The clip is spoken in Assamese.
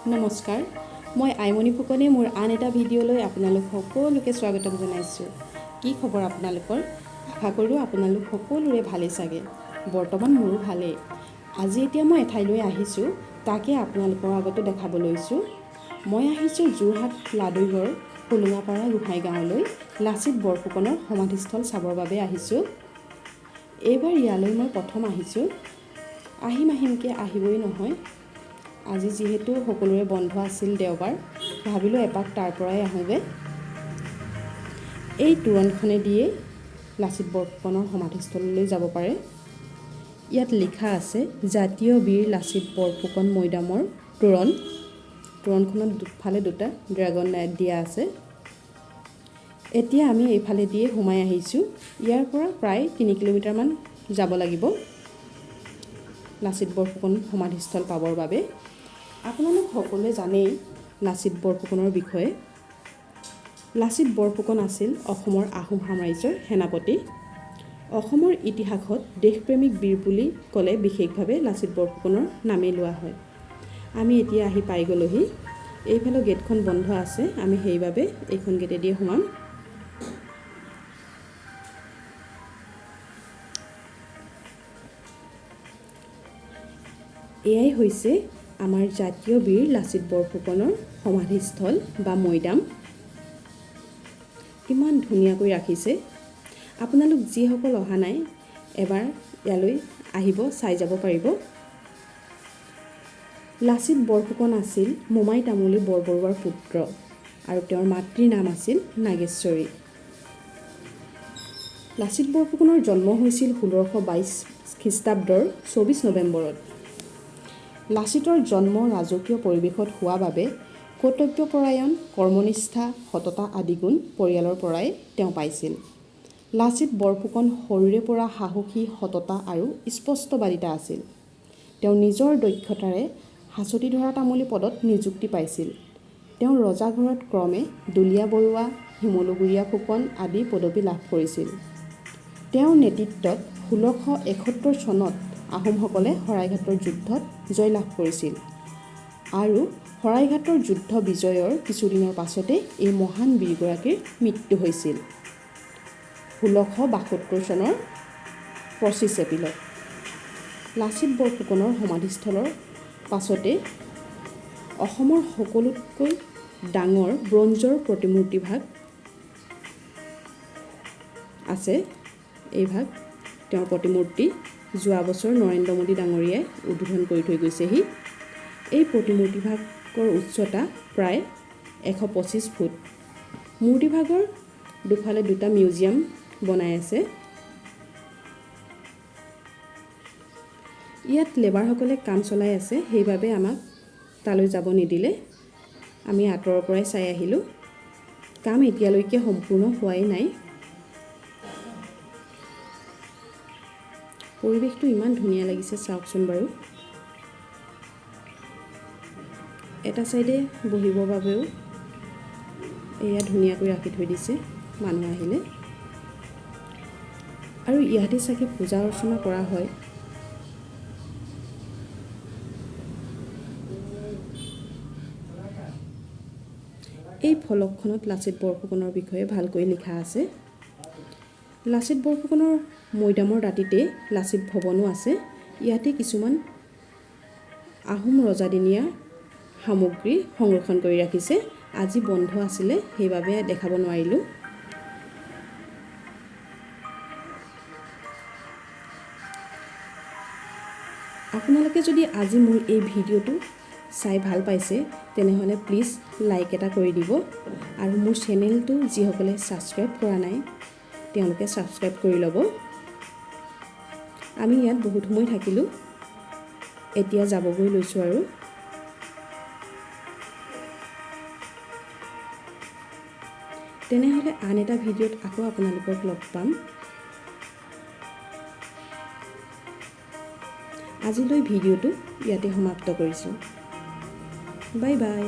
নমস্কাৰ মই আইমণি ফুকনে মোৰ আন এটা ভিডিঅ'লৈ আপোনালোক সকলোকে স্বাগতম জনাইছোঁ। কি খবৰ আপোনালোকৰ? আশা কৰোঁ আপোনালোক সকলোৰে ভালেই চাগে। বৰ্তমান মোৰো ভালেই। আজি এতিয়া মই এঠাইলৈ আহিছোঁ, তাকে আপোনালোকৰ আগতে দেখাব লৈছোঁ। মই আহিছোঁ যোৰহাট লাদৈগড় হোলোঙাপাৰা গোহাঁই গাঁৱলৈ লাচিত বৰফুকনৰ সমাধিস্থল চাবৰ বাবে আহিছোঁ। এইবাৰ ইয়ালৈ মই প্ৰথম আহিছোঁ। আহিমকৈ আহিবই নহয়। আজি যিহেতু সকলোৰে বন্ধ আছিল দেওবাৰ, ভাবিলোঁ এপাক তাৰ পৰাই আহোঁগৈ। এই তোৰণখনে দিয়ে লাচিত বৰফুকনৰ সমাধিস্থললৈ যাব পাৰে। ইয়াত লিখা আছে জাতীয় বীৰ লাচিত বৰফুকন মৈদামৰ তোৰণ। তোৰণখনত দুফালে দুটা ড্ৰেগন লাইট দিয়া আছে। এতিয়া আমি এইফালে দিয়ে সোমাই আহিছোঁ। ইয়াৰ পৰা প্ৰায় 3 কিলোমিটাৰমান যাব লাগিব লাচিত বৰফুকন সমাধিস্থল পাবৰ বাবে। আপোনালোক সকলোৱে জানেই লাচিত বৰফুকনৰ বিষয়ে। লাচিত বৰফুকন আছিল অসমৰ আহোম সাম্ৰাজ্যৰ সেনাপতি। অসমৰ ইতিহাসত দেশপ্ৰেমিক বীৰ বুলি ক'লে বিশেষভাৱে লাচিত বৰফুকনৰ নামেই লোৱা হয়। আমি এতিয়া আহি পাই গ'লোহি। এইফালে গেটখন বন্ধ আছে, আমি সেইবাবে এইখন গেটেদি সোমাম। এয়াই হৈছে আমাৰ জাতীয় বীৰ লাচিত বৰফুকনৰ সমাধিস্থল বা মৈদাম। ইমান ধুনীয়াকৈ ৰাখিছে। আপোনালোক যিসকল অহা নাই, এবাৰ ইয়ালৈ আহিব, চাই যাব পাৰিব। লাচিত বৰফুকন আছিল মোমাই তামুলী বৰবৰুৱাৰ পুত্ৰ আৰু তেওঁৰ মাতৃৰ নাম আছিল নাগেশ্বৰী। লাচিত বৰফুকনৰ জন্ম হৈছিল 1622 খ্ৰীষ্টাব্দৰ 24 নৱেম্বৰত। লাচিতৰ জন্ম ৰাজকীয় পৰিৱেশত হোৱা বাবে কৰ্তব্যপৰায়ণ, কৰ্মনিষ্ঠা, সততা আদি গুণ পৰিয়ালৰ পৰাই তেওঁ পাইছিল। লাচিত বৰফুকন সৰুৰে পৰা সাহসী, সততা আৰু স্পষ্টবাদিতা আছিল। তেওঁ নিজৰ দক্ষতাৰে হাঁচতি ধৰা তামুলী পদত নিযুক্তি পাইছিল। তেওঁ ৰজাঘৰত ক্ৰমে দুলীয়া বৰুৱা, শিমলুগুৰীয়া ফুকন আদি পদবী লাভ কৰিছিল। তেওঁৰ নেতৃত্বত 1671 চনত আহোমসকলে শৰাইঘাটৰ যুদ্ধত জয়লাভ কৰিছিল আৰু শৰাইঘাটৰ যুদ্ধ বিজয়ৰ কিছুদিনৰ পাছতে এই মহান বীৰগৰাকীৰ মৃত্যু হৈছিল 1672 চনৰ 25 এপ্ৰিলত। লাচিত বৰফুকনৰ সমাধিস্থলৰ পাছতে অসমৰ সকলোতকৈ ডাঙৰ ব্ৰঞ্জৰ প্ৰতিমূৰ্তিভাগ আছে। এই ভাগ তেওঁৰ প্ৰতিমূৰ্তি যোৱা বছৰ নৰেন্দ্ৰ মোদী ডাঙৰীয়াই উদ্বোধন কৰি থৈ গৈছেহি। এই প্ৰতিমূৰ্তিভাগৰ উচ্চতা প্ৰায় 125 ফুট। মূৰ্তিভাগৰ দুফালে দুটা মিউজিয়াম বনাই আছে। ইয়াত লেবাৰসকলে কাম চলাই আছে, সেইবাবে আমাক তালৈ যাব নিদিলে। আমি আঁতৰৰ পৰাই চাই আহিলোঁ। কাম এতিয়ালৈকে সম্পূৰ্ণ হোৱাই নাই। পৰিৱেশটো ইমান ধুনীয়া লাগিছে, চাওকচোন বাৰু। এটা চাইডে বহিবৰ বাবেও এয়া ধুনীয়াকৈ ৰাখি থৈ দিছে মানুহ আহিলে। আৰু ইয়াতে চাগে পূজা অৰ্চনা কৰা হয়। এই ফলকখনত লাচিত বৰফুকনৰ বিষয়ে ভালকৈ লিখা আছে। লাচিত বৰফুকনৰ মৈদামৰ দাঁতিতে লাচিত ভৱনো আছে। ইয়াতে কিছুমান আহোম ৰজাদিনীয়া সামগ্ৰী সংৰক্ষণ কৰি ৰাখিছে। আজি বন্ধ আছিলে, সেইবাবে দেখাব নোৱাৰিলোঁ। আপোনালোকে যদি আজি মোৰ এই ভিডিঅ'টো চাই ভাল পাইছে, তেনেহ'লে প্লিজ লাইক এটা কৰি দিব আৰু মোৰ চেনেলটো যিসকলে ছাবস্ক্ৰাইব কৰা নাই, তেওঁলোকে ছাবস্ক্ৰাইব কৰি ল'ব। আমি ইয়াত বহুত সময় থাকিলোঁ, এতিয়া যাবগৈ লৈছোঁ আৰু। তেনেহ'লে আন এটা ভিডিঅ'ত আকৌ আপোনালোকক লগ পাম। আজিলৈ ভিডিঅ'টো ইয়াতে সমাপ্ত কৰিছোঁ। Bye bye.